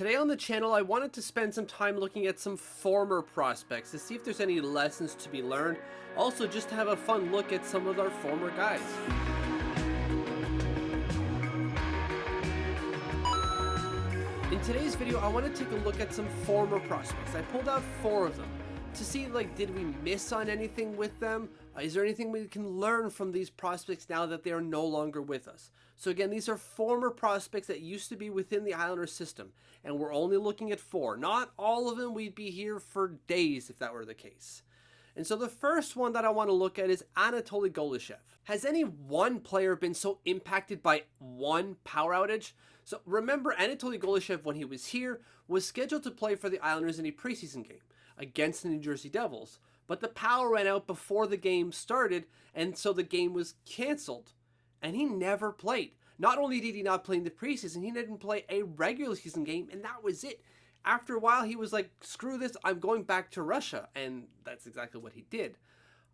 Today on the channel, I wanted to spend some time looking at some former prospects to see if there's any lessons to be learned. Also, just to have a fun look at some of our former guys. In today's video, I want to take a look at some former prospects. I pulled out 4 of them to see, did we miss on anything with them? Is there anything we can learn from these prospects now that they are no longer with us? So again, these are former prospects that used to be within the Islanders system, and we're only looking at 4. Not all of them. We'd be here for days if that were the case. And so the first one that I want to look at is Anatoly Golishev. Has any one player been so impacted by one power outage? So remember, Anatoly Golishev, when he was here, was scheduled to play for the Islanders in a preseason game against the New Jersey Devils, but the power ran out before the game started, and so the game was canceled, and he never played. Not only did he not play in the preseason, he didn't play a regular season game, and that was it. After a while, he was like, screw this, I'm going back to Russia, and that's exactly what he did.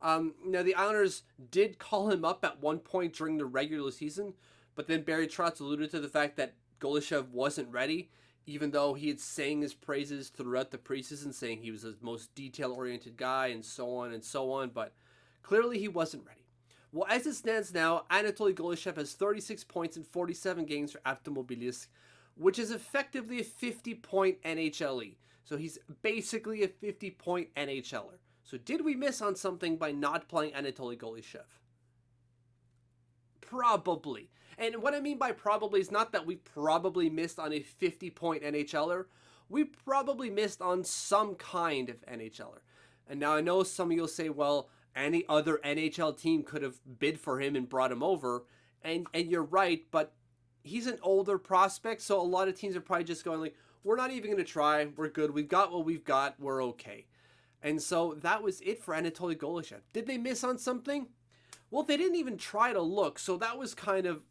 Now, the Islanders did call him up at one point during the regular season, but then Barry Trotz alluded to the fact that Golishev wasn't ready, even though he had sang his praises throughout the preseason, saying he was the most detail-oriented guy and so on, but clearly he wasn't ready. Well, as it stands now, Anatoly Golishev has 36 points in 47 games for Avtomobilisk, which is effectively a 50-point NHLE. So he's basically a 50-point NHLer. So did we miss on something by not playing Anatoly Golishev? Probably. And what I mean by probably is not that we probably missed on a 50-point NHLer. We probably missed on some kind of NHLer. And now I know some of you will say, well, any other NHL team could have bid for him and brought him over. And you're right, but he's an older prospect, so a lot of teams are probably just going we're not even going to try. We're good. We've got what we've got. We're okay. And so that was it for Anatoly Golishev. Did they miss on something? Well, they didn't even try to look, so that was kind of,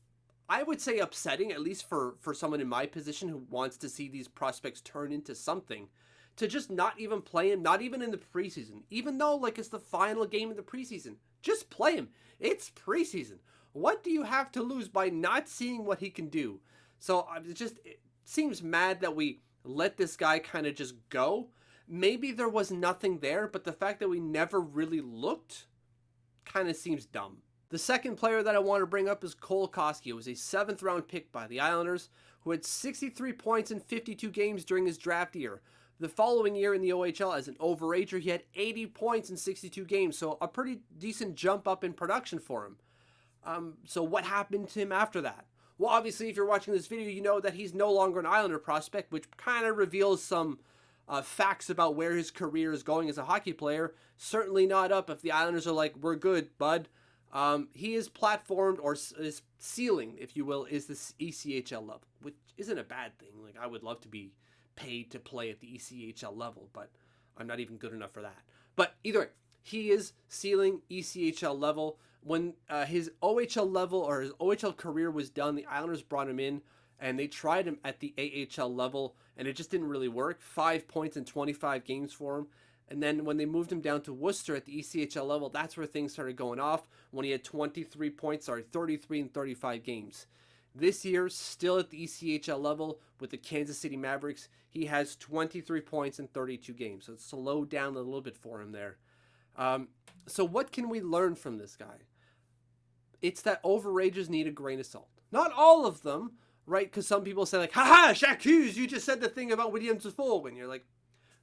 I would say, upsetting, at least for someone in my position who wants to see these prospects turn into something, to just not even play him, not even in the preseason, even though, it's the final game of the preseason. Just play him. It's preseason. What do you have to lose by not seeing what he can do? So it seems mad that we let this guy kind of just go. Maybe there was nothing there, but the fact that we never really looked kind of seems dumb. The second player that I want to bring up is Cole Koski. It was a 7th round pick by the Islanders, who had 63 points in 52 games during his draft year. The following year in the OHL as an overager, he had 80 points in 62 games, so a pretty decent jump up in production for him. So what happened to him after that? Well, obviously, if you're watching this video, you know that he's no longer an Islander prospect, which kind of reveals some facts about where his career is going as a hockey player. Certainly not up if the Islanders are like, we're good, bud. He is platformed, or his ceiling, if you will, is this ECHL level, which isn't a bad thing. I would love to be paid to play at the ECHL level, but I'm not even good enough for that. But either way, he is ceiling ECHL level. When his OHL level or his OHL career was done, the Islanders brought him in and they tried him at the AHL level, and it just didn't really work. 5 points in 25 games for him. And then when they moved him down to Worcester at the ECHL level, that's where things started going off, when he had 33 in 35 games. This year, still at the ECHL level with the Kansas City Mavericks, he has 23 points in 32 games. So it's slowed down a little bit for him there. So what can we learn from this guy? It's that overagers need a grain of salt. Not all of them, right? Because some people say haha, Jacques Hughes, you just said the thing about William Dafoe. And you're like,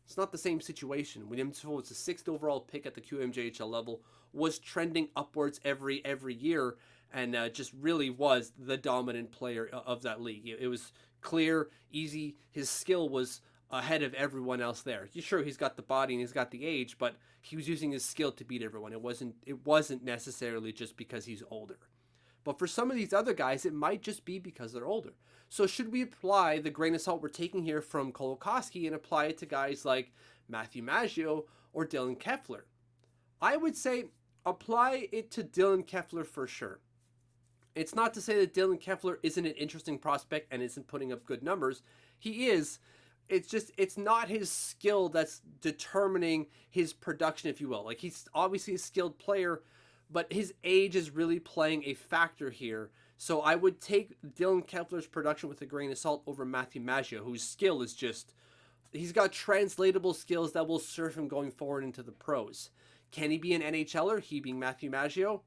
it's not the same situation. William Dafoe was the 6th overall pick at the QMJHL level, was trending upwards every year, and just really was the dominant player of that league. It was clear, easy. His skill was ahead of everyone else there. Sure, he's got the body and he's got the age, but he was using his skill to beat everyone. It wasn't necessarily just because he's older. But for some of these other guys, it might just be because they're older. So should we apply the grain of salt we're taking here from Cole Koski and apply it to guys like Matthew Maggio or Dylan Kefler? I would say apply it to Dylan Kefler for sure. It's not to say that Dylan Kefler isn't an interesting prospect and isn't putting up good numbers. He is. It's not his skill that's determining his production, if you will. He's obviously a skilled player, but his age is really playing a factor here. So I would take Dylan Kepler's production with a grain of salt over Matthew Maggio, whose skill is just, he's got translatable skills that will serve him going forward into the pros. Can he be an NHLer, he being Matthew Maggio?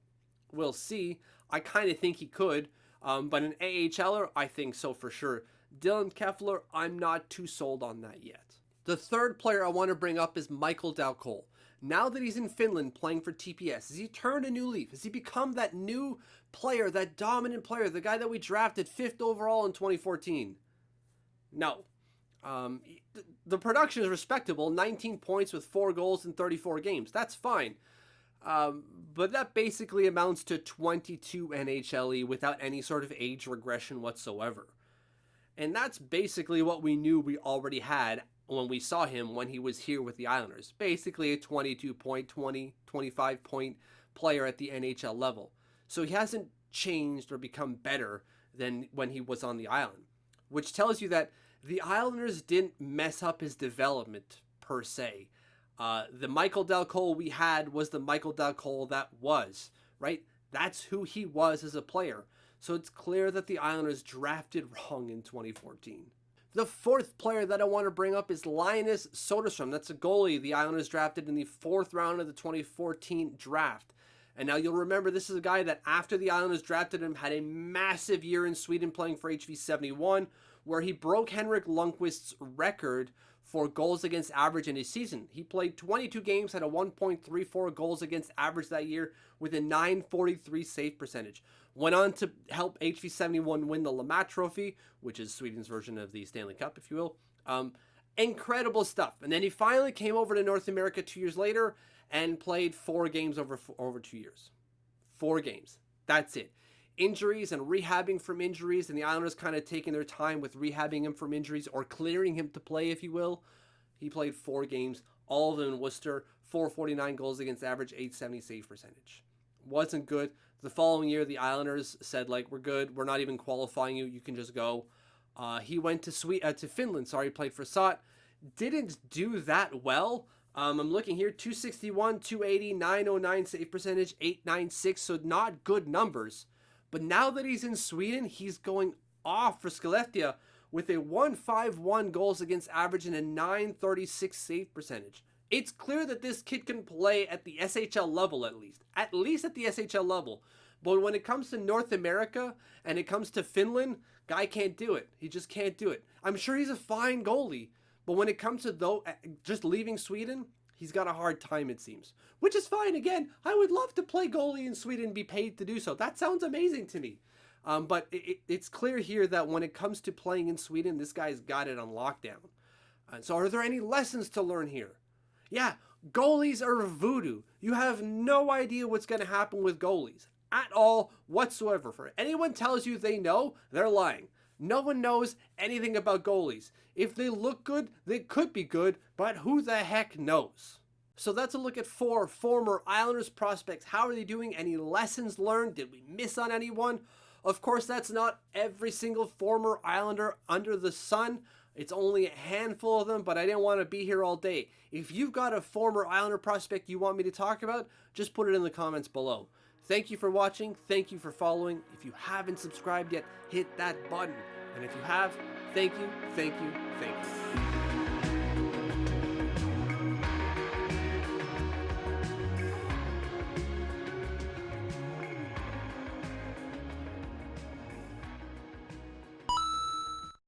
We'll see. I kind of think he could, but an AHLer, I think so for sure. Dylan Kepler, I'm not too sold on that yet. The third player I want to bring up is Michael Dal Colle. Now that he's in Finland playing for TPS, has he turned a new leaf? Has he become that new player, that dominant player, the guy that we drafted 5th overall in 2014? No. The production is respectable, 19 points with 4 goals in 34 games. That's fine. But that basically amounts to 22 NHLE without any sort of age regression whatsoever. And that's basically what we knew we already had when we saw him when he was here with the Islanders. Basically a 22 point, 25 point player at the NHL level. So he hasn't changed or become better than when he was on the island, which tells you that the Islanders didn't mess up his development per se. The Michael Dal Colle we had was the Michael Dal Colle that was, right? That's who he was as a player. So it's clear that the Islanders drafted wrong in 2014. The fourth player that I want to bring up is Linus Soderstrom. That's a goalie the Islanders drafted in the 4th round of the 2014 draft. And now you'll remember this is a guy that after the Islanders drafted him had a massive year in Sweden playing for HV71, where he broke Henrik Lundqvist's record for goals against average in his season. He played 22 games, had a 1.34 goals against average that year with a 943 save percentage. Went on to help HV71 win the Lamat Trophy, which is Sweden's version of the Stanley Cup, if you will. Incredible stuff. And then he finally came over to North America 2 years later and played 4 games over 2 years. 4 games. That's it. Injuries and rehabbing from injuries, and the Islanders kind of taking their time with rehabbing him from injuries or clearing him to play, if you will. He played 4 games, all of them in Worcester, 449 goals against average, 870 save percentage. Wasn't good. The following year, the Islanders said, like, we're good. We're not even qualifying you. You can just go. He went to Finland. He played for SOT. Didn't do that well. I'm looking here, 261, 280, 909 save percentage, 896. So not good numbers. But now that he's in Sweden, he's going off for Skellefteå with a 151 goals against average and a 936 save percentage. It's clear that this kid can play at the SHL level at least at the SHL level. But when it comes to North America and it comes to Finland, guy can't do it. He just can't do it. I'm sure he's a fine goalie, but when it comes to just leaving Sweden, he's got a hard time, it seems. Which is fine. Again, I would love to play goalie in Sweden and be paid to do so. That sounds amazing to me. But it's clear here that when it comes to playing in Sweden, this guy's got it on lockdown. So are there any lessons to learn here? Yeah, goalies are voodoo. You have no idea what's going to happen with goalies at all whatsoever. For anyone tells you they know, they're lying. No one knows anything about goalies. If they look good, they could be good, but who the heck knows? So that's a look at 4 former Islanders prospects. How are they doing? Any lessons learned? Did we miss on anyone? Of course, that's not every single former Islander under the sun. It's only a handful of them, but I didn't want to be here all day. If you've got a former Islander prospect you want me to talk about, just put it in the comments below. Thank you for watching. Thank you for following. If you haven't subscribed yet, hit that button. And if you have, thank you, thank you, thank you.